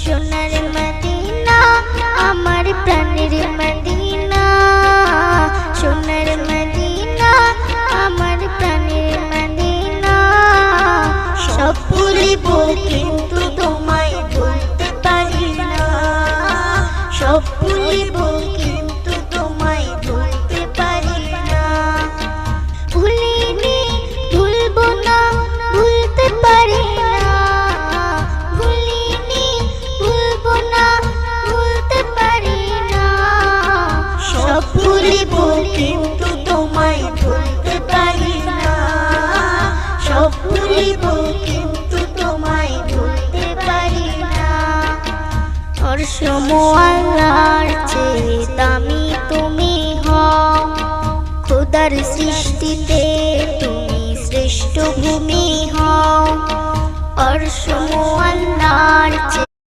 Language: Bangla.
সোনার মদিনা আমার প্রাণের মদিনা, সোনার মদিনা আমার প্রাণের মদিনা। সব ভুলিব কিন্তু তোমায় ভুলতে পারি না, সব ভুলিব কিন্তু তোমায় ভুলতে পারি না। ভুলিনি ভুলবো না ভুলতে পারি না, ভুলিনি ভুলবো না ভুলতে পারি না। সব ভুলিব কিন্তু তোমায় ভুলতে পারি না, সব ভুলিব কিন্তু তোমায় ভুলতে পারি না। অর্শম আল্লাহর চেয়ে দামি তুমি হও, খোদার সৃষ্টিতে তুমি শ্রেষ্ঠ ভূমি হও। অর্শম আল্লাহর চেয়ে